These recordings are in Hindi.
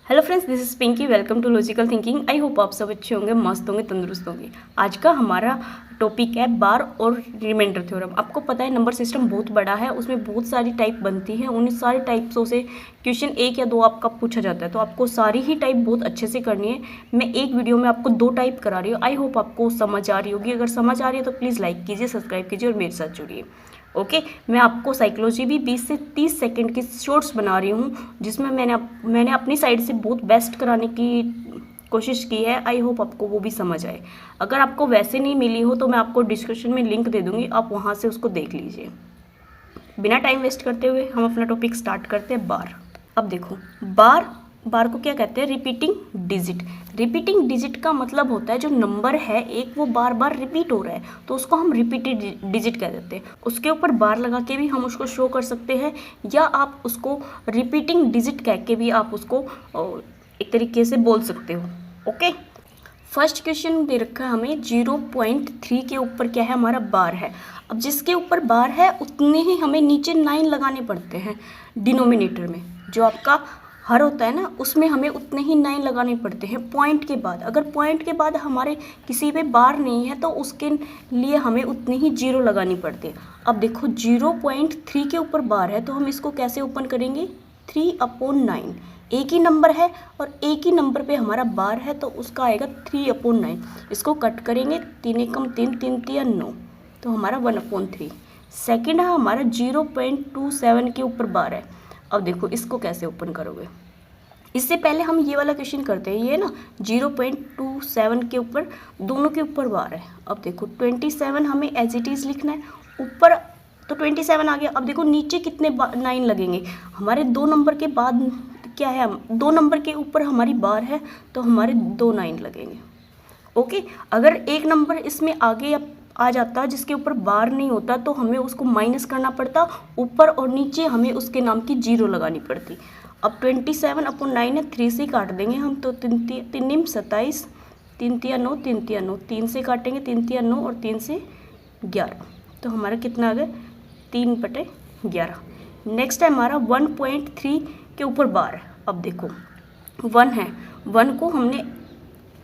Hello friends, this is Pinky. Welcome to logical thinking. I hope आप सब अच्छे होंगे, मस्त होंगे, तंदुरुस्त होंगे। आज का हमारा टॉपिक है बार और रिमाइंडर थ्योरम। आपको पता है नंबर सिस्टम बहुत बड़ा है, उसमें बहुत सारी टाइप बनती है। उन सारी टाइप्सों से क्वेश्चन 1 या 2 आपका पूछा जाता है, तो आपको सारी ही टाइप बहुत अच्छे से करनी है। मैं एक वीडियो में आपको 2 टाइप करा रही हूँ। आई होप आपको समझ आ रही होगी। अगर समझ आ रही है तो प्लीज़ लाइक कीजिए, सब्सक्राइब कीजिए और मेरे साथ जुड़िए। ओके मैं आपको साइकोलॉजी भी 20 से 30 सेकंड की शॉर्ट्स बना रही हूँ, जिसमें मैंने अपनी साइड से बहुत बेस्ट कराने की कोशिश की है। आई होप आपको वो भी समझ आए। अगर आपको वैसे नहीं मिली हो तो मैं आपको डिस्क्रिप्शन में लिंक दे दूँगी, आप वहाँ से उसको देख लीजिए। बिना टाइम वेस्ट करते हुए हम अपना टॉपिक स्टार्ट करते हैं। बार। अब देखो, बार को क्या कहते हैं? Repeating digit. रिपीटिंग डिजिट का मतलब होता है जो नंबर है एक, वो बार बार रिपीट हो रहा है, तो उसको हम रिपीटेड डिजिट कह देते हैं। उसके ऊपर बार लगा के भी हम उसको शो कर सकते हैं, या आप उसको रिपीटिंग डिजिट कह के भी आप उसको एक तरीके से बोल सकते हो। ओके, फर्स्ट क्वेश्चन दे रखा है हमें 0.3 के ऊपर क्या है? हमारा बार है। अब जिसके ऊपर बार है उतने ही हमें नीचे 9 लगाने पड़ते हैं डिनोमिनेटर में। जो आपका हर होता है ना, उसमें हमें उतने ही 9 लगाने पड़ते हैं पॉइंट के बाद। अगर पॉइंट के बाद हमारे किसी पे बार नहीं है तो उसके लिए हमें उतनी ही 0 लगानी पड़ती है। अब देखो 0.3 के ऊपर बार है, तो हम इसको कैसे ओपन करेंगे? 3/9। एक ही नंबर है और एक ही नंबर पे हमारा बार है, तो उसका आएगा 3/9। इसको कट करेंगे, 3 एकम 3, 3 तिया 9, तो हमारा 1/3। सेकेंड है हमारा 0.27 के ऊपर बार है। अब देखो इसको कैसे ओपन करोगे? इससे पहले हम ये वाला क्वेश्चन करते हैं। ये ना 0.27 के ऊपर दोनों के ऊपर बार है। अब देखो 27 हमें एज इट इज़ लिखना है, ऊपर तो 27 आ गया। अब देखो नीचे कितने 9 लगेंगे? हमारे 2 नंबर के बाद क्या है? 2 नंबर के ऊपर हमारी बार है, तो हमारे 2 9 लगेंगे। ओके, अगर एक नंबर इसमें आगे आ जाता जिसके ऊपर बार नहीं होता, तो हमें उसको माइनस करना पड़ता, ऊपर और नीचे हमें उसके नाम की 0 लगानी पड़ती। अब 27/9 है, 3 से काट देंगे हम, तो 3 3 27, 3 तिया 9, 3 तिया 9, 3 से काटेंगे, 3 तिया 9 और 3 से 11, तो हमारा कितना आ गया? 3/11। नेक्स्ट है हमारा 1.3 के ऊपर बार। अब देखो 1 है, 1 को हमने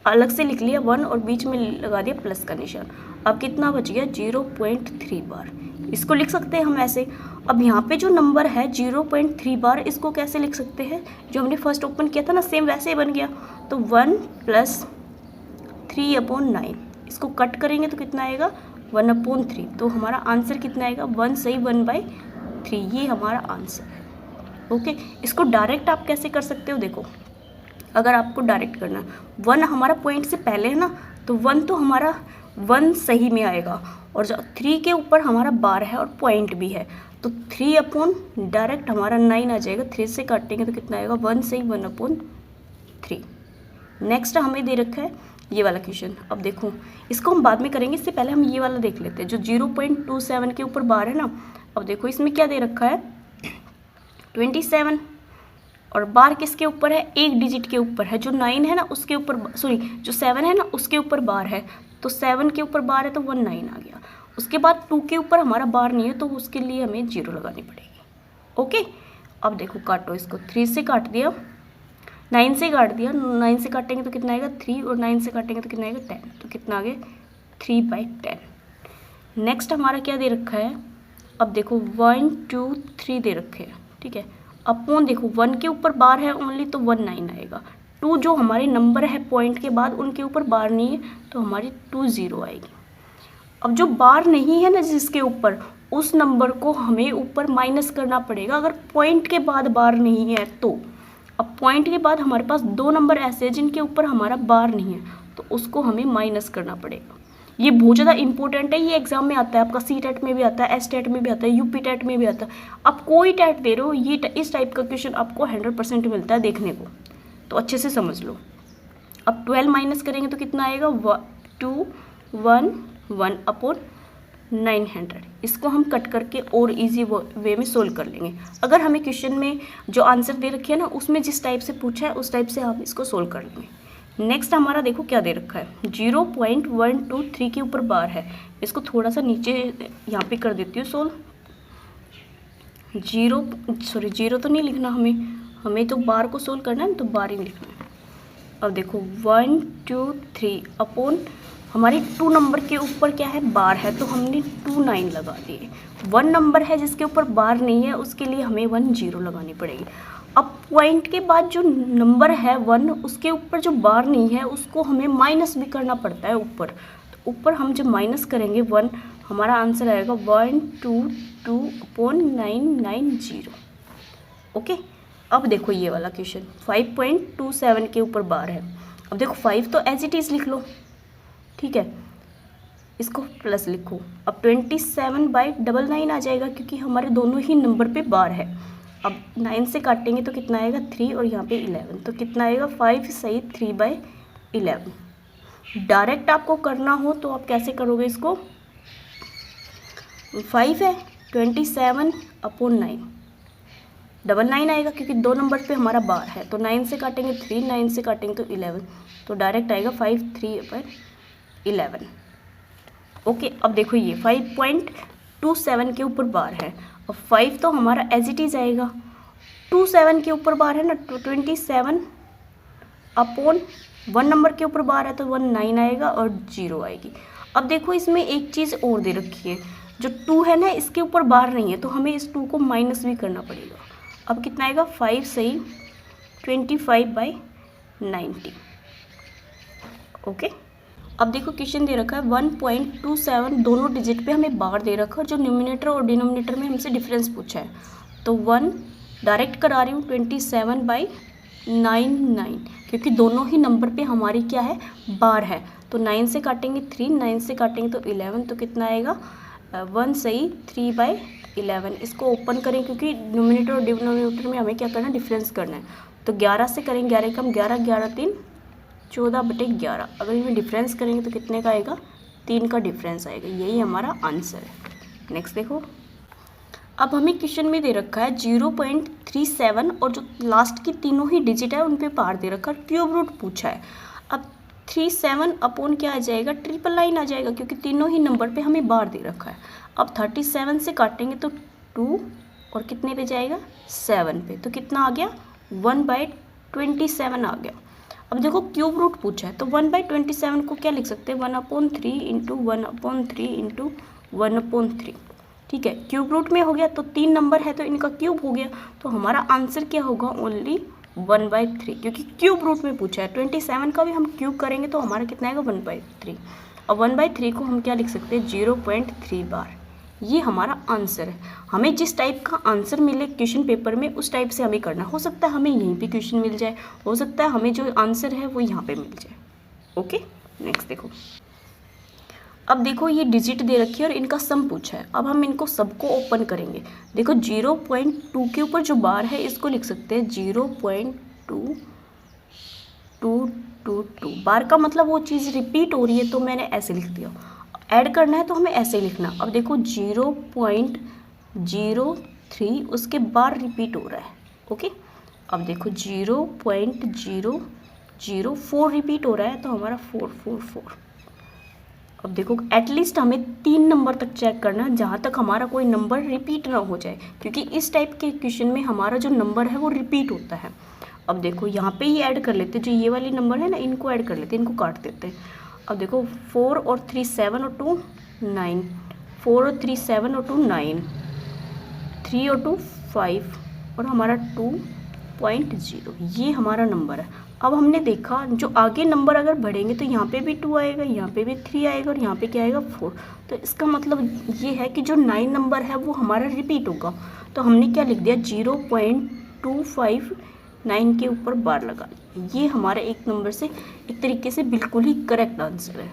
अलग से लिख लिया 1 और बीच में लगा दिया प्लस का निशान। अब कितना बच गया? 0.3 बार। इसको लिख सकते हैं हम ऐसे। अब यहाँ पे जो नंबर है 0.3 बार, इसको कैसे लिख सकते हैं? जो हमने फर्स्ट ओपन किया था ना, सेम वैसे ही बन गया। तो 1 + 3/9, इसको कट करेंगे तो कितना आएगा? 1/3। तो हमारा आंसर कितना आएगा? 1 सही 1/3। ये हमारा आंसर है। ओके, इसको डायरेक्ट आप कैसे कर सकते हो? देखो, अगर आपको डायरेक्ट करना, 1 हमारा पॉइंट से पहले है ना, तो 1 तो हमारा 1 सही में आएगा, और जो 3 के ऊपर हमारा बार है और पॉइंट भी है, तो 3/ डायरेक्ट हमारा 9 आ जाएगा। 3 से काटेंगे तो कितना आएगा? 1 सही 1/3। नेक्स्ट हमें दे रखा है ये वाला क्वेश्चन। अब देखो इसको हम बाद में करेंगे, इससे पहले हम ये वाला देख लेते हैं जो 0.27 के ऊपर बार है ना। अब देखो इसमें क्या दे रखा है? 27, और बार किसके ऊपर है? एक डिजिट के ऊपर है। जो 9 है ना उसके ऊपर, सॉरी जो 7 है ना उसके ऊपर बार है, तो 7 के ऊपर बार है तो 1 9 आ गया। उसके बाद 2 के ऊपर हमारा बार नहीं है, तो उसके लिए हमें 0 लगानी पड़ेगी। ओके, अब देखो काटो इसको, 3 से काट दिया, 9 से काट दिया, 9 से काटेंगे तो कितना आएगा? 3, और 9 से काटेंगे तो कितना आएगा? 10, तो कितना आ गया? 3/10। नेक्स्ट हमारा क्या दे रखा है? अब देखो 1 2 3 दे रखे हैं, ठीक है। अपॉन देखो 1 के ऊपर बार है ओनली, तो 1 9 आएगा। 2 जो हमारे नंबर है पॉइंट के बाद, उनके ऊपर बार नहीं है, तो हमारी 2 0 आएगी। अब जो बार नहीं है ना जिसके ऊपर, उस नंबर को हमें ऊपर माइनस करना पड़ेगा, अगर पॉइंट के बाद बार नहीं है तो। अब पॉइंट के बाद हमारे पास 2 नंबर ऐसे हैं जिनके ऊपर हमारा बार नहीं है, तो उसको हमें माइनस करना पड़ेगा। ये बहुत ज़्यादा इंपॉर्टेंट है, ये एग्जाम में आता है, आपका सी टेट में भी आता है, एस टेट में भी आता है, यूपी टेट में भी आता है। आप कोई टेट दे रहे हो, ये इस टाइप का क्वेश्चन आपको 100% मिलता है देखने को, तो अच्छे से समझ लो। अब 12 माइनस करेंगे तो कितना आएगा? 2 1 1/900। इसको हम कट करके और इजी वे में सोल्व कर लेंगे। अगर हमें क्वेश्चन में जो आंसर दे रखी है ना, उसमें जिस टाइप से पूछा है उस टाइप से हम इसको सोल्व कर लेंगे। नेक्स्ट हमारा देखो क्या दे रखा है? 0.123 के ऊपर बार है। इसको थोड़ा सा नीचे यहाँ पे कर देती हूँ सोल्व। 0 तो नहीं लिखना हमें, हमें तो बार को सोल्व करना है तो बार ही लिखना है। अब देखो 1 2 3 अपॉन हमारे 2 नंबर के ऊपर क्या है, बार है, तो हमने 2 9 लगा दिए। 1 नंबर है जिसके ऊपर बार नहीं है, उसके लिए हमें 1 0 लगानी पड़ेगी। अब पॉइंट के बाद जो नंबर है 1, उसके ऊपर जो बार नहीं है उसको हमें माइनस भी करना पड़ता है ऊपर। तो ऊपर हम जब माइनस करेंगे 1, हमारा आंसर आएगा 1 2 2 अपॉन 9 9 0। ओके, अब देखो ये वाला क्वेश्चन 5.27 के ऊपर बार है। अब देखो 5 तो एज इट इज़ लिख लो, ठीक है, इसको प्लस लिखो। अब 27/99 आ जाएगा क्योंकि हमारे दोनों ही नंबर पे बार है। अब 9 से काटेंगे तो कितना आएगा 3 और यहाँ पे 11, तो कितना आएगा 5 सही 3/11। डायरेक्ट आपको करना हो तो आप कैसे करोगे इसको, 5 है 27/9, 99 आएगा क्योंकि 2 नंबर पे हमारा बार है, तो 9 से काटेंगे 3, 9 से काटेंगे तो 11, तो डायरेक्ट आएगा 5 3/11। ओके, अब देखो ये 5.27 के ऊपर बार है। अब 5 तो हमारा एज इट इज़ आएगा, 27 के ऊपर बार है ना, तो 27 अपॉन 1 नंबर के ऊपर बार है तो 1 9 आएगा और 0 आएगी। अब देखो इसमें एक चीज़ और दे रखी है, जो 2 है ना इसके ऊपर बार नहीं है, तो हमें इस 2 को माइनस भी करना पड़ेगा। अब कितना आएगा 5 सही 25/90। ओके, अब देखो क्वेश्चन दे रखा है 1.27 दोनों डिजिट पे हमें बार दे रखा है, जो न्यूमिनेटर और डिनोमिनेटर में हमसे डिफरेंस पूछा है। तो 1 डायरेक्ट करा रही हूँ 27/99 क्योंकि दोनों ही नंबर पे हमारी क्या है, बार है। तो 9 से काटेंगे 3, 9 से काटेंगे तो 11, तो कितना आएगा 1 सही 3/11। इसको ओपन करें क्योंकि न्यूमिनेटर और डिनोमिनेटर में हमें क्या करना है, डिफरेंस करना है। तो 11 से करेंगे 11 कम 11, 11 3 14/11। अगर इनमें डिफरेंस करेंगे तो कितने का आएगा, 3 का डिफरेंस आएगा। यही हमारा आंसर है। नेक्स्ट देखो, अब हमें क्वेश्चन में दे रखा है 0.37 और जो लास्ट की तीनों ही डिजिट है उन पे बार दे रखा है, क्यूब रूट पूछा है। अब 37 अपॉन क्या आ जाएगा, 999 आ जाएगा क्योंकि तीनों ही नंबर पे हमें बार दे रखा है। अब 37 से काटेंगे तो 2 और कितने पे जाएगा 7 पे, तो कितना आ गया 1/27 आ गया। अब देखो क्यूब रूट पूछा है तो 1/27 को क्या लिख सकते हैं, 1/3 इंटू 1/3 इंटू 1/3। ठीक है, क्यूब रूट में हो गया तो 3 नंबर है तो इनका क्यूब हो गया, तो हमारा आंसर क्या होगा, ओनली 1/3 क्योंकि क्यूब रूट में पूछा है। 27 का भी हम क्यूब करेंगे तो हमारा कितना आएगा 1/3। और 1/3 को हम क्या लिख सकते हैं 0.3 बार। ये हमारा आंसर है। हमें जिस टाइप का आंसर मिले क्वेश्चन पेपर में उस टाइप से हमें करना। हो सकता है हमें यहीं पे क्वेश्चन मिल जाए, हो सकता है हमें जो आंसर है वो यहाँ पे मिल जाए। ओके, नेक्स्ट देखो, अब देखो ये डिजिट दे रखी है और इनका सम पूछा है। अब हम इनको सबको ओपन करेंगे। देखो 0.2 के ऊपर जो बार है इसको लिख सकते हैं 0.2222। बार का मतलब वो चीज़ रिपीट हो रही है तो मैंने ऐसे लिख दिया। ऐड करना है तो हमें ऐसे ही लिखना। अब देखो 0.03 उसके बार रिपीट हो रहा है। ओके, अब देखो 0.004 रिपीट हो रहा है तो हमारा 444। अब देखो एटलीस्ट हमें 3 नंबर तक चेक करना है जहाँ तक हमारा कोई नंबर रिपीट ना हो जाए, क्योंकि इस टाइप के क्वेश्चन में हमारा जो नंबर है वो रिपीट होता है। अब देखो यहाँ पे ही ऐड कर लेते, जो ये वाली नंबर है ना इनको ऐड कर लेते, इनको काट देते हैं। अब देखो 4 और 3 7 और 2 9, 4 और 3 7 और 2 9, 3 और 2 5 और हमारा 2.0 ये हमारा नंबर है। अब हमने देखा जो आगे नंबर अगर बढ़ेंगे तो यहाँ पे भी 2 आएगा, यहाँ पे भी 3 आएगा और यहाँ पे क्या आएगा 4। तो इसका मतलब ये है कि जो 9 नंबर है वो हमारा रिपीट होगा। तो हमने क्या लिख दिया 0.259 के ऊपर बार लगा। ये हमारा एक नंबर से एक तरीके से बिल्कुल ही करेक्ट आंसर है।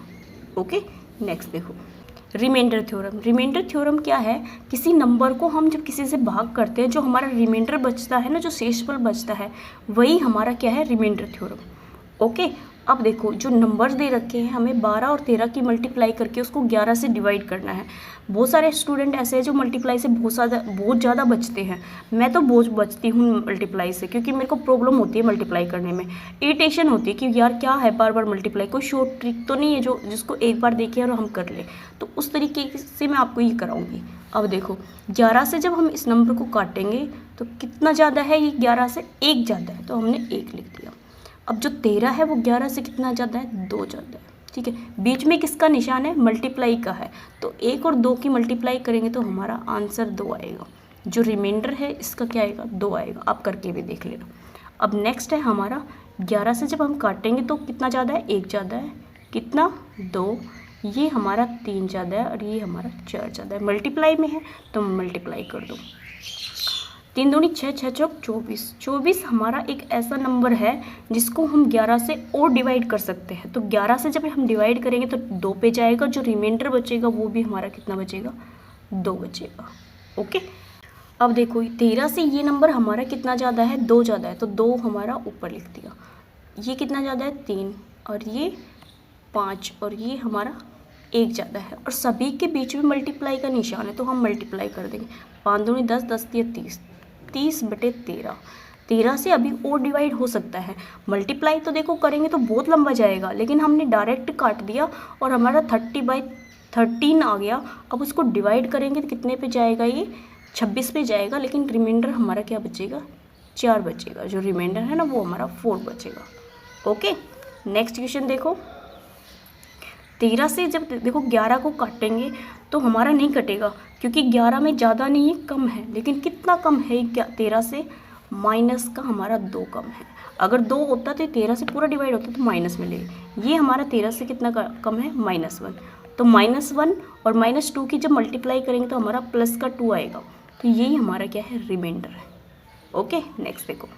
ओके, नेक्स्ट देखो रिमाइंडर थ्योरम। रिमाइंडर थ्योरम क्या है, किसी नंबर को हम जब किसी से भाग करते हैं जो हमारा रिमाइंडर बचता है ना, जो शेषफल बचता है वही हमारा क्या है रिमाइंडर थ्योरम। ओके। अब देखो जो नंबर्स दे रखे हैं हमें 12 और 13 की मल्टीप्लाई करके उसको 11 से डिवाइड करना है। बहुत सारे स्टूडेंट ऐसे हैं जो मल्टीप्लाई से बहुत ज़्यादा बचते हैं। मैं तो बहुत बचती हूँ मल्टीप्लाई से, क्योंकि मेरे को प्रॉब्लम होती है मल्टीप्लाई करने में, इरिटेशन होती है कि यार क्या है बार बार मल्टीप्लाई, कोई शॉर्ट ट्रिक तो नहीं है जो जिसको एक बार देखें और हम कर लें। तो उस तरीके से मैं आपको ये कराऊंगी। अब देखो 11 से जब हम इस नंबर को काटेंगे तो कितना ज़्यादा है, ये 11 से 1 ज़्यादा है तो हमने 1 लिख दिया। अब जो 13 है वो 11 से कितना ज़्यादा है, 2 ज़्यादा है। ठीक है, बीच में किसका निशान है, मल्टीप्लाई का है, तो 1 और 2 की मल्टीप्लाई करेंगे तो हमारा आंसर 2 आएगा। जो रिमाइंडर है इसका क्या आएगा, 2 आएगा। आप करके भी देख लेना। अब नेक्स्ट है हमारा 11 से जब हम काटेंगे तो कितना ज़्यादा है, 1 ज़्यादा है, कितना 2, ये हमारा 3 ज़्यादा है और ये हमारा 4 ज़्यादा है। मल्टीप्लाई में है तो मल्टीप्लाई कर दो। 3 दूनी 6, 6 चौक 24। 24 हमारा एक ऐसा नंबर है जिसको हम 11 से और डिवाइड कर सकते हैं। तो 11 से जब हम डिवाइड करेंगे तो 2 पे जाएगा, जो रिमाइंडर बचेगा वो भी हमारा कितना बचेगा, 2 बचेगा। ओके। अब देखो 13 से ये नंबर हमारा कितना ज़्यादा है, 2 ज़्यादा है, तो 2 हमारा ऊपर लिख दिया। ये कितना ज़्यादा है, 3, और ये 5, और ये हमारा 1 ज़्यादा है, और सभी के बीच में मल्टीप्लाई का निशान है तो हम मल्टीप्लाई कर देंगे। 5 दूनी 10, 10 तिया 30, 30/13। 13 से अभी और डिवाइड हो सकता है। मल्टीप्लाई तो देखो करेंगे तो बहुत लंबा जाएगा, लेकिन हमने डायरेक्ट काट दिया और हमारा 30/13 आ गया। अब उसको डिवाइड करेंगे तो कितने पे जाएगा, ये 26 पे जाएगा, लेकिन रिमाइंडर हमारा क्या बचेगा, 4 बचेगा। जो रिमाइंडर है ना वो हमारा 4 बचेगा। ओके, नेक्स्ट क्वेश्चन देखो। 13 से जब देखो 11 को काटेंगे तो हमारा नहीं कटेगा, क्योंकि 11 में ज़्यादा नहीं है, कम है। लेकिन कितना कम है, 13 से माइनस का हमारा 2 कम है। अगर 2 होता तो 13 से पूरा डिवाइड होता तो माइनस में ले। ये हमारा 13 से कितना कम है, -1। तो -1 और -2 की जब मल्टीप्लाई करेंगे तो हमारा प्लस का 2 आएगा। तो यही हमारा क्या है, रिमाइंडर है। ओके, नेक्स्ट देखो।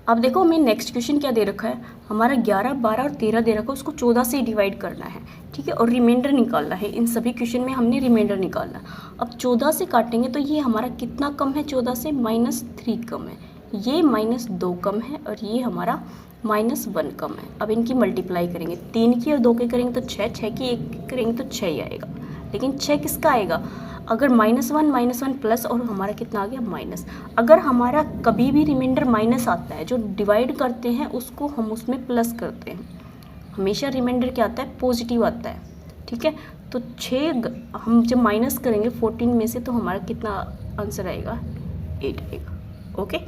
अब देखो हमें नेक्स्ट क्वेश्चन क्या दे रखा है, हमारा 11, 12 और 13 दे रखा है, उसको 14 से डिवाइड करना है। ठीक है, और रिमाइंडर निकालना है। इन सभी क्वेश्चन में हमने रिमाइंडर निकालना। अब 14 से काटेंगे तो ये हमारा कितना कम है, 14 से -3 कम है, ये -2 कम है, और ये हमारा -1 कम है। अब इनकी मल्टीप्लाई करेंगे, 3 की और 2 की करेंगे तो 6, 6 की 1 करेंगे तो 6 ही आएगा। लेकिन 6 किसका आएगा, अगर -1 प्लस और हमारा कितना आ गया, माइनस। अगर हमारा कभी भी रिमाइंडर माइनस आता है, जो डिवाइड करते हैं उसको हम उसमें प्लस करते हैं। हमेशा रिमाइंडर क्या आता है, पॉजिटिव आता है। ठीक है, तो 6 हम जब माइनस करेंगे 14 में से तो हमारा कितना आंसर आएगा, 8 आएगा। ओके,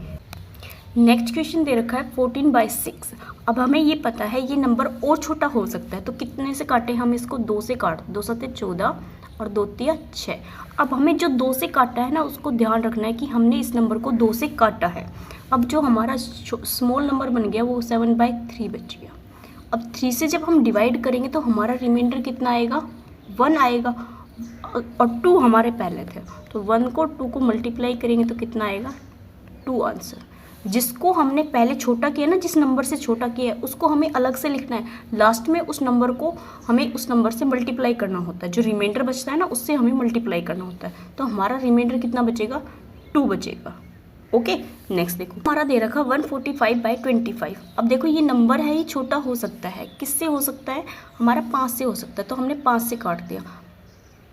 नेक्स्ट क्वेश्चन दे रखा है 14/6। अब हमें ये पता है ये नंबर और छोटा हो सकता है, तो कितने से काटें हम इसको, 2 से काट, 2 7 14 और 2 3 6। अब हमें जो 2 से काटा है ना उसको ध्यान रखना है कि हमने इस नंबर को 2 से काटा है। अब जो हमारा स्मॉल नंबर बन गया वो 7/3 बच गया। अब 3 से जब हम डिवाइड करेंगे तो हमारा रिमाइंडर कितना आएगा, 1 आएगा, और 2 हमारे पहले थे, तो 1 को 2 को मल्टीप्लाई करेंगे तो कितना आएगा, 2 आंसर। जिसको हमने पहले छोटा किया ना, जिस नंबर से छोटा किया है उसको हमें अलग से लिखना है। लास्ट में उस नंबर को हमें उस नंबर से मल्टीप्लाई करना होता है। जो रिमाइंडर बचता है ना उससे हमें मल्टीप्लाई करना होता है। तो हमारा रिमाइंडर कितना बचेगा, 2 बचेगा। ओके, नेक्स्ट देखो हमारा दे रखा 145/25। अब देखो ये नंबर है, ये छोटा हो सकता है, किससे हो सकता है, हमारा 5 से हो सकता है। तो हमने 5 से काट दिया,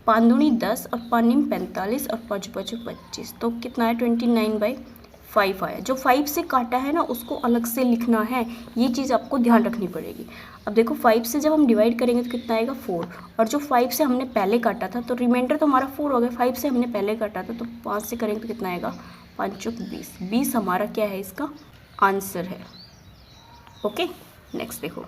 5 दूनी 10 और 5 नीम 45 और 5 5 25, तो कितना है 29/5 आया। जो 5 से काटा है ना उसको अलग से लिखना है, ये चीज़ आपको ध्यान रखनी पड़ेगी। अब देखो 5 से जब हम डिवाइड करेंगे तो कितना आएगा, 4, और जो 5 से हमने पहले काटा था तो रिमाइंडर तो हमारा 4 हो गया। 5 से हमने पहले काटा था तो 5 से करेंगे तो कितना आएगा, 5 चौक 20, 20 हमारा क्या है, इसका आंसर है। ओके, नेक्स्ट देखो।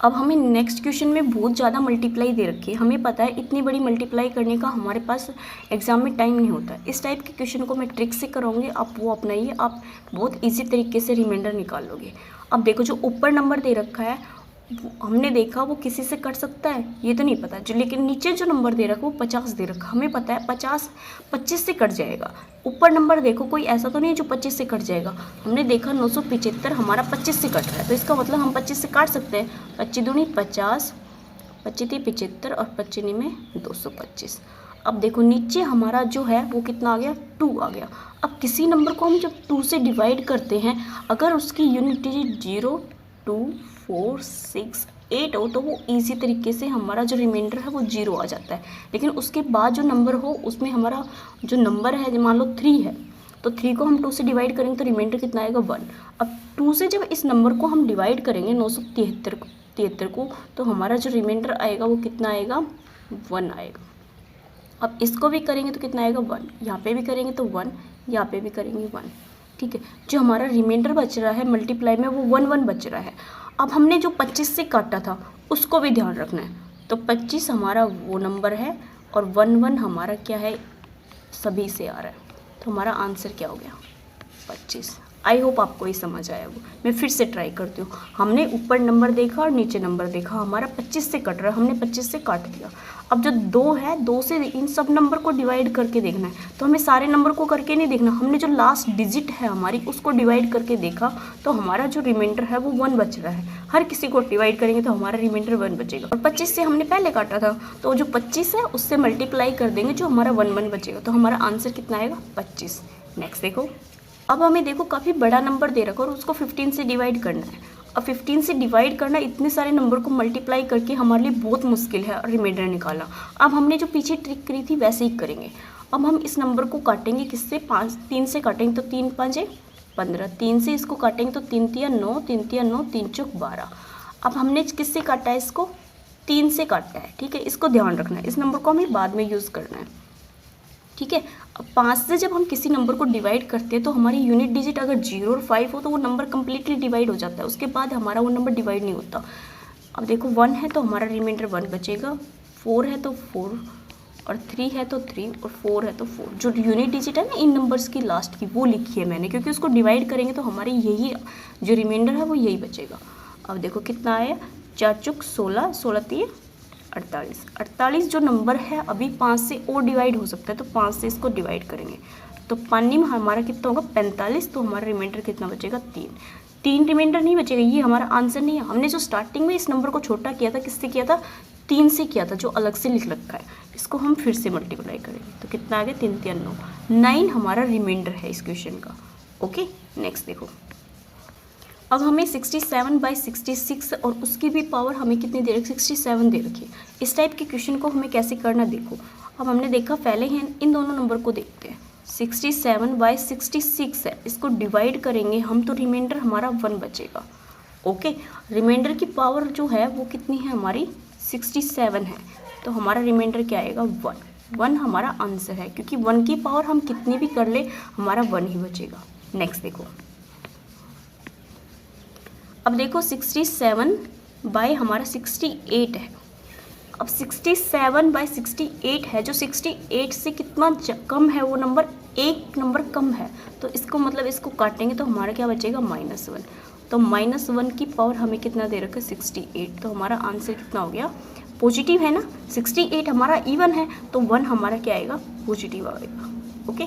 अब हमें नेक्स्ट क्वेश्चन में बहुत ज़्यादा मल्टीप्लाई दे रखी है। हमें पता है इतनी बड़ी मल्टीप्लाई करने का हमारे पास एग्जाम में टाइम नहीं होता। इस टाइप के क्वेश्चन को मैं ट्रिक से कराऊंगी, आप वो अपनाइए, आप बहुत इजी तरीके से रिमाइंडर निकाल लोगे। अब देखो जो ऊपर नंबर दे रखा है हमने देखा वो किसी से कट सकता है, ये तो नहीं पता। जो लेकिन नीचे जो नंबर दे रखा वो 50 दे रखा, हमें पता है 50 25 से कट जाएगा। ऊपर नंबर देखो कोई ऐसा तो नहीं है जो 25 से कट जाएगा। हमने देखा 975 हमारा 25 से कट रहा है, तो इसका मतलब हम 25 से काट सकते हैं। 25 दूनी 50, 25 75 और 25 में 225। अब देखो नीचे हमारा जो है वो कितना आ गया, 2 आ गया। अब किसी नंबर को हम जब 2 से डिवाइड करते हैं, अगर उसकी यूनिट डिजिट 0, 2 4 6 8 हो तो वो इजी तरीके से हमारा जो रिमाइंडर है वो 0 आ जाता है। लेकिन उसके बाद जो नंबर हो उसमें हमारा जो नंबर है, मान लो 3 है, तो 3 को हम 2 से डिवाइड करेंगे तो रिमाइंडर कितना आएगा 1। अब 2 से जब इस नंबर को हम डिवाइड करेंगे 973 को, तो हमारा जो रिमाइंडर आएगा वो कितना आएगा 1 आएगा। अब इसको भी करेंगे तो कितना आएगा 1, यहाँ पे भी करेंगे तो 1, यहाँ पे भी करेंगे 1। ठीक है, जो हमारा रिमाइंडर बच रहा है मल्टीप्लाई में वो 1 1 बच रहा है। अब हमने जो 25 से काटा था उसको भी ध्यान रखना है। तो 25 हमारा वो नंबर है और 1 1 हमारा क्या है, सभी से आ रहा है। तो हमारा आंसर क्या हो गया 25। आई होप आपको ये समझ आया वो। मैं फिर से ट्राई करती हूँ। हमने ऊपर नंबर देखा और नीचे नंबर देखा, हमारा 25 से कट रहा है, हमने 25 से काट दिया। अब जो 2 है, 2 से इन सब नंबर को डिवाइड करके देखना है। तो हमें सारे नंबर को करके नहीं देखना, हमने जो लास्ट डिजिट है हमारी उसको डिवाइड करके देखा तो हमारा जो रिमाइंडर है वो 1 बच रहा है। हर किसी को डिवाइड करेंगे तो हमारा रिमाइंडर 1 बचेगा। और 25 से हमने पहले काटा था तो जो 25 है उससे मल्टीप्लाई कर देंगे, जो हमारा 1 1 बचेगा। तो हमारा आंसर कितना आएगा 25। नेक्स्ट देखो, अब हमें देखो काफ़ी बड़ा नंबर दे रखा और उसको 15 से डिवाइड करना है। अब 15 से डिवाइड करना, इतने सारे नंबर को मल्टीप्लाई करके हमारे लिए बहुत मुश्किल है रिमाइंडर निकालना। अब हमने जो पीछे ट्रिक करी थी वैसे ही करेंगे। अब हम इस नंबर को काटेंगे किससे, 3 से काटेंगे तो 3 5 15, 3 से इसको काटेंगे तो 3 3 9, 3 3 9, 3 4 12। अब हमने किससे काटा है, इसको 3 से काटा है। ठीक है, इसको ध्यान रखना है, इस नंबर को हमें बाद में यूज़ करना है। ठीक है, अब 5 से जब हम किसी नंबर को डिवाइड करते हैं तो हमारी यूनिट डिजिट अगर 0 और 5 हो तो वो नंबर कम्प्लीटली डिवाइड हो जाता है, उसके बाद हमारा वो नंबर डिवाइड नहीं होता। अब देखो 1 है तो हमारा रिमाइंडर 1 बचेगा, 4 है तो 4, और 3 है तो 3, और 4 है तो 4। जो यूनिट डिजिट है ना इन नंबर्स की लास्ट की, वो लिखी है मैंने, क्योंकि उसको डिवाइड करेंगे तो हमारी यही जो रिमाइंडर है वो यही बचेगा। अब देखो कितना आया, 4 चुक 16, 16 3 48। 48 जो नंबर है अभी 5 से और डिवाइड हो सकता है, तो 5 से इसको डिवाइड करेंगे तो पानी में हमारा कितना होगा 45। तो हमारा रिमाइंडर कितना बचेगा 3 रिमाइंडर नहीं बचेगा, ये हमारा आंसर नहीं है। हमने जो स्टार्टिंग में इस नंबर को छोटा किया था किससे किया था, 3 से किया था, जो अलग से लिख रखा है। इसको हम फिर से मल्टीप्लाई करेंगे तो कितना आ गया 3 3 9, 9 हमारा रिमाइंडर है इस क्वेश्चन का। ओके, नेक्स्ट देखो, अब हमें 67/66 और उसकी भी पावर हमें कितनी दे रखी, 67 दे रखी है। इस टाइप के क्वेश्चन को हमें कैसे करना देखो। अब हमने देखा पहले ही इन दोनों नंबर को देखते हैं। 67/66 है, इसको डिवाइड करेंगे हम तो रिमाइंडर हमारा 1 बचेगा। ओके, रिमाइंडर की पावर जो है वो कितनी है हमारी 67 है, तो हमारा रिमाइंडर क्या आएगा 1 हमारा आंसर है, क्योंकि 1 की पावर हम कितनी भी कर ले हमारा 1 ही बचेगा। नेक्स्ट देखो, अब देखो 67 बाय हमारा 68 है। अब 67/68 है, जो 68 से कितना कम है वो नंबर, एक नंबर कम है, तो इसको मतलब इसको काटेंगे तो हमारा क्या बचेगा -1। तो -1 की पावर हमें कितना दे रखा है 68। तो हमारा आंसर कितना हो गया, पॉजिटिव है ना, 68 हमारा इवन है तो 1 हमारा क्या आएगा पॉजिटिव आएगा। ओके,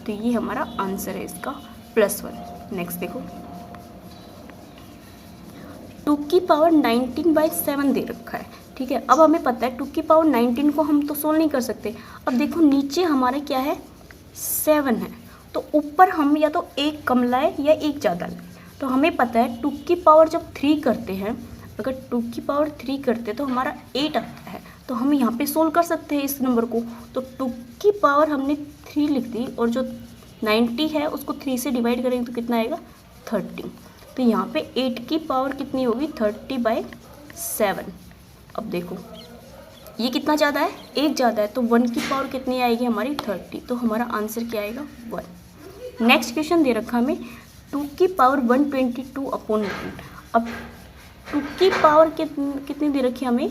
तो ये हमारा आंसर है इसका +1। नेक्स्ट देखो, 2 की पावर 19/7 दे रखा है। ठीक है, अब हमें पता है 2 की पावर 19 को हम तो सोल्व नहीं कर सकते। अब देखो नीचे हमारे क्या है 7 है, तो ऊपर हम या तो एक कम लाए या एक ज़्यादा लाए। तो हमें पता है 2 की पावर जब 3 करते हैं, अगर 2 की पावर 3 करते हैं तो हमारा 8 आता है, तो हम यहाँ पे सोल्व कर सकते हैं इस नंबर को। तो 2 की पावर हमने 3 लिख दी और जो 90 है उसको 3 से डिवाइड करेंगे तो कितना आएगा 30। तो यहाँ पे 8 की पावर कितनी होगी 30/7। अब देखो ये कितना ज़्यादा है, 1 ज़्यादा है, तो 1 की पावर कितनी आएगी हमारी 30। तो हमारा आंसर क्या आएगा 1। नेक्स्ट क्वेश्चन दे रखा हमें 2 की पावर 122/9। अब 2 की पावर कितनी दे रखी है हमें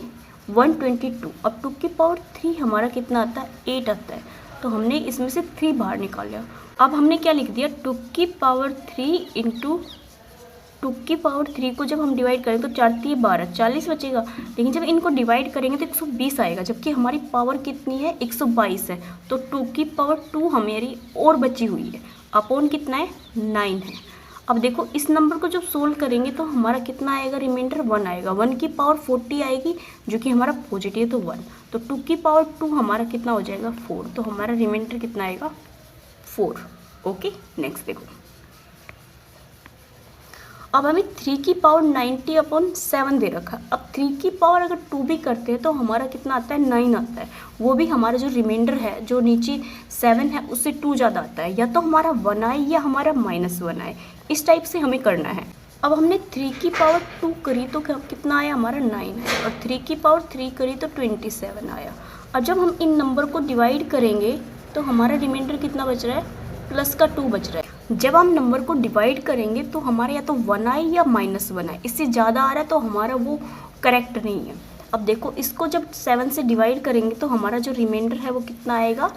122। अब 2 की पावर 3 हमारा कितना आता है 8 आता है, तो हमने इसमें से 3 बाहर निकाल लिया। अब हमने क्या लिख दिया 2 की पावर 3 इंटू 2 की पावर 3 को जब हम डिवाइड करें तो 4 3 12 40 बचेगा, लेकिन जब इनको डिवाइड करेंगे तो 120 आएगा, जबकि हमारी पावर कितनी है 122 है। तो 2 की पावर 2 हमारी और बची हुई है, अपॉन कितना है 9 है। अब देखो इस नंबर को जब सोल्व करेंगे तो हमारा कितना आएगा रिमाइंडर 1 आएगा। 1 की पावर 40 आएगी जो कि हमारा पॉजिटिव है, तो 1। तो 2 की पावर 2 हमारा कितना हो जाएगा 4। तो हमारा रिमाइंडर कितना आएगा 4। ओके, नेक्स्ट देखो, अब हमें 3 की पावर 90/7 दे रखा है। अब 3 की पावर अगर 2 भी करते हैं तो हमारा कितना आता है, 9 आता है। वो भी हमारा जो रिमाइंडर है, जो नीचे 7 है उससे 2 ज़्यादा आता है, या तो हमारा 1 आए या हमारा -1 आए। इस टाइप से हमें करना है। अब हमने 3 की पावर 2 करी तो कितना आया, हमारा 9 आया, और 3 की पावर 3 करी तो 27 आया। अब जब हम इन नंबर को डिवाइड करेंगे तो हमारा रिमाइंडर कितना बच रहा है, प्लस का 2 बच रहा है। जब हम नंबर को डिवाइड करेंगे तो हमारे या तो 1 आए या -1 आए, इससे ज़्यादा आ रहा है तो हमारा वो करेक्ट नहीं है। अब देखो इसको जब 7 से डिवाइड करेंगे तो हमारा जो रिमाइंडर है वो कितना आएगा,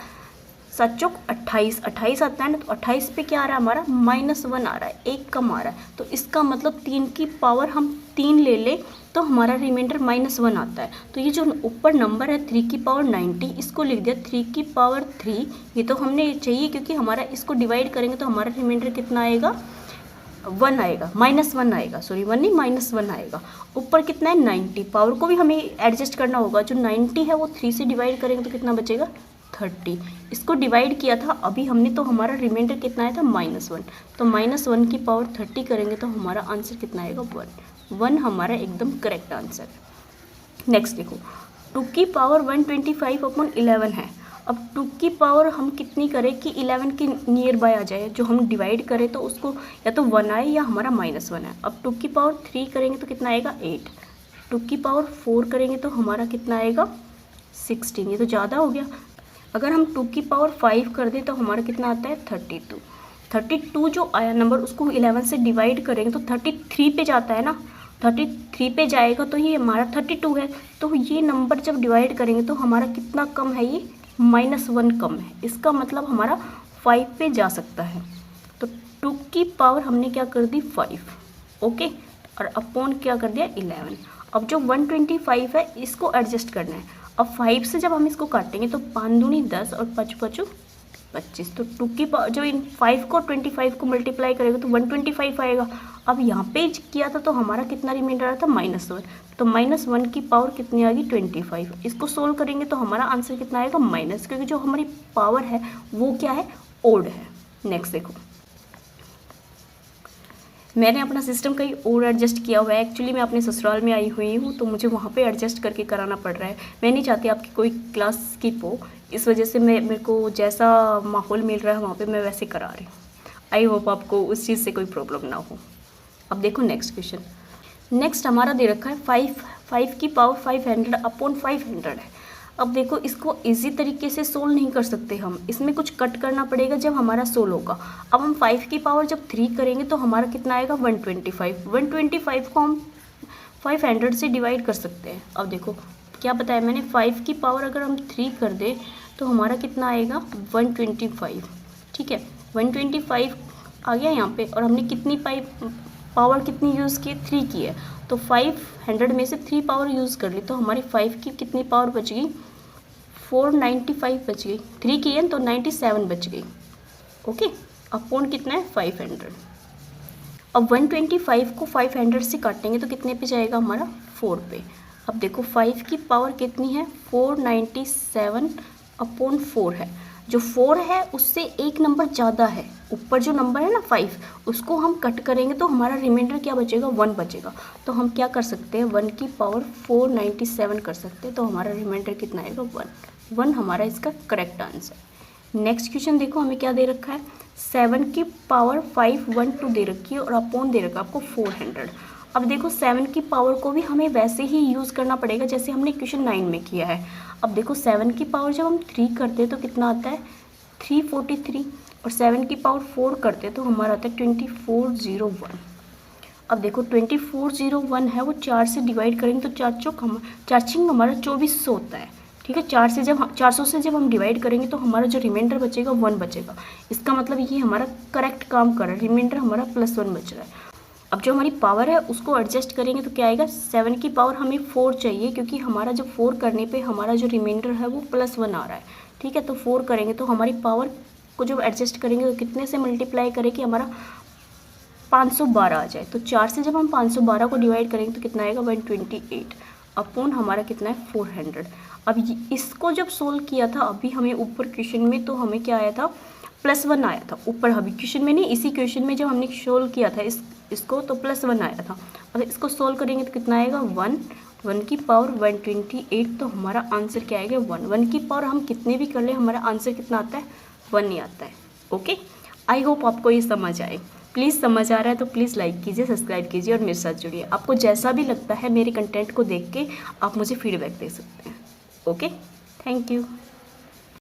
7 चौक 28, 28 आता है ना, तो 28 पे क्या आ रहा है हमारा, -1 आ रहा है, एक कम आ रहा है। तो इसका मतलब 3 की पावर हम 3 ले लें तो हमारा रिमाइंडर -1 आता है। तो ये जो ऊपर नंबर है 3 की पावर 90, इसको लिख दिया 3 की पावर 3। ये तो हमने चाहिए क्योंकि हमारा इसको डिवाइड करेंगे तो हमारा रिमाइंडर कितना आएगा, 1 आएगा, -1 आएगा, सॉरी 1 नहीं -1 आएगा। ऊपर कितना है 90, पावर को भी हमें एडजस्ट करना होगा। जो 90 है वो 3 से डिवाइड करेंगे तो कितना बचेगा, 30। इसको डिवाइड किया था अभी हमने, तो हमारा रिमाइंडर कितना आया था, -1। तो -1 की पावर 30 करेंगे तो हमारा आंसर कितना आएगा, 1 हमारा एकदम करेक्ट आंसर। नेक्स्ट देखो, 2 की पावर 125/11 है। अब 2 की पावर हम कितनी करें कि 11 के नियर बाय आ जाए, जो हम डिवाइड करें तो उसको या तो 1 आए या हमारा -1 आए। अब 2 की पावर 3 करेंगे तो कितना आएगा, 8। 2 की पावर 4 करेंगे तो हमारा कितना आएगा, 16। ये तो ज़्यादा हो गया। अगर हम 2 की पावर 5 कर दें तो हमारा कितना आता है, 32। 32 जो आया नंबर उसको 11 से डिवाइड करेंगे तो 33 पे जाता है ना, 33 पे जाएगा तो ये हमारा 32 है। तो ये नंबर जब डिवाइड करेंगे तो हमारा कितना कम है, ये -1 कम है। इसका मतलब हमारा 5 पे जा सकता है। तो 2 की पावर हमने क्या कर दी, 5, ओके, और अपॉन क्या कर दिया, 11। अब जो 125 है इसको एडजस्ट करना है। अब 5 से जब हम इसको काटेंगे तो 5 दूनी 10 और 5 5 25। तो 2 की पावर, जो इन 5 को 25 को मल्टीप्लाई करेगा तो 125 आएगा। अब यहाँ पे किया था तो हमारा कितना रिमाइंडर आया था, -1। तो -1 की पावर कितनी आ गई, 25। इसको सोल्व करेंगे तो हमारा आंसर कितना आएगा, माइनस, क्योंकि जो हमारी पावर है वो क्या है, ओड है। नेक्स्ट देखो, मैंने अपना सिस्टम कहीं और एडजस्ट किया हुआ है। एक्चुअली मैं अपने ससुराल में आई हुई हूँ तो मुझे वहाँ पे एडजस्ट करके कराना पड़ रहा है। मैं नहीं चाहती आपकी कोई क्लास स्किप हो, इस वजह से मेरे को जैसा माहौल मिल रहा है वहाँ पे मैं वैसे करा रही हूँ। आई होप आपको उस चीज़ से कोई प्रॉब्लम ना हो। अब देखो नेक्स्ट क्वेश्चन। नेक्स्ट हमारा दे रखा है 5 की पावर 500/500 है। अब देखो इसको इजी तरीके से सोल्व नहीं कर सकते हम, इसमें कुछ कट करना पड़ेगा जब हमारा सोल्व होगा। अब हम 5 की पावर जब 3 करेंगे तो हमारा कितना आएगा, 125। 125 को हम 500 से डिवाइड कर सकते हैं। अब देखो क्या बताया मैंने, 5 की पावर अगर हम 3 कर दें तो हमारा कितना आएगा, 125। ठीक है, 125 आ गया यहाँ पे, और हमने कितनी पावर कितनी यूज़ की, 3 की है। तो 500 में से 3 पावर यूज़ कर ली तो हमारी 5 की कितनी पावर बच गई, 495 बच गई। 3 की है तो 97 बच गई, ओके। अपॉन कितना है, 500। अब 125 को 500 से काटेंगे तो कितने पे जाएगा हमारा, 4 पे। अब देखो 5 की पावर कितनी है, 497/4 है। जो 4 है उससे एक नंबर ज़्यादा है, ऊपर जो नंबर है ना 5, उसको हम कट करेंगे तो हमारा रिमाइंडर क्या बचेगा, 1 बचेगा। तो हम क्या कर सकते हैं, 1 की पावर 497 कर सकते हैं, तो हमारा रिमाइंडर कितना आएगा, 1 हमारा इसका करेक्ट आंसर। नेक्स्ट क्वेश्चन देखो हमें क्या दे रखा है, 7 की पावर 512 दे रखी है और अपॉन दे रखा है आपको 400। अब देखो 7 की पावर को भी हमें वैसे ही यूज़ करना पड़ेगा जैसे हमने क्वेश्चन 9 में किया है। अब देखो 7 की पावर जब हम 3 करते हैं तो कितना आता है, 343, और 7 की पावर 4 करते हैं तो हमारा आता है 2401। अब देखो 2401 है वो 4 से डिवाइड करेंगे तो 4 छिंग हमारा 2400 होता है। ठीक है, 400 से जब हम डिवाइड करेंगे तो हमारा जो रिमाइंडर बचेगा 1 बचेगा। इसका मतलब ये हमारा करेक्ट काम कर रहा है, रिमाइंडर हमारा +1 बच रहा है। अब जो हमारी पावर है उसको एडजस्ट करेंगे तो क्या आएगा, 7 की पावर हमें 4 चाहिए क्योंकि हमारा जो 4 करने पे हमारा जो रिमाइंडर है वो +1 आ रहा है। ठीक है, तो 4 करेंगे तो हमारी पावर को जब एडजस्ट करेंगे तो कितने से मल्टीप्लाई करें कि हमारा 512 आ जाए। तो 4 से जब हम 512 को डिवाइड करेंगे तो कितना आएगा, 128। अपॉन हमारा कितना है, 400। अब इसको जब सोल्व किया था अभी हमें ऊपर क्वेश्चन में, तो हमें क्या आया था, +1 आया था ऊपर। अभी क्वेश्चन में नहीं, इसी क्वेश्चन में जब हमने सोल्व किया था इसको तो +1 आया था। अगर इसको सोल्व करेंगे तो कितना आएगा 1, 1 की पावर 128, तो हमारा आंसर क्या आएगा 1। 1 की पावर हम कितने भी कर ले हमारा आंसर कितना आता है 1 ही आता है। ओके, आई होप आपको ये समझ आए। प्लीज़ समझ आ रहा है तो प्लीज़ लाइक कीजिए, सब्सक्राइब कीजिए और मेरे साथ जुड़िए। आपको जैसा भी लगता है मेरे कंटेंट को देख के आप मुझे फीडबैक दे सकते हैं। Okay, thank you.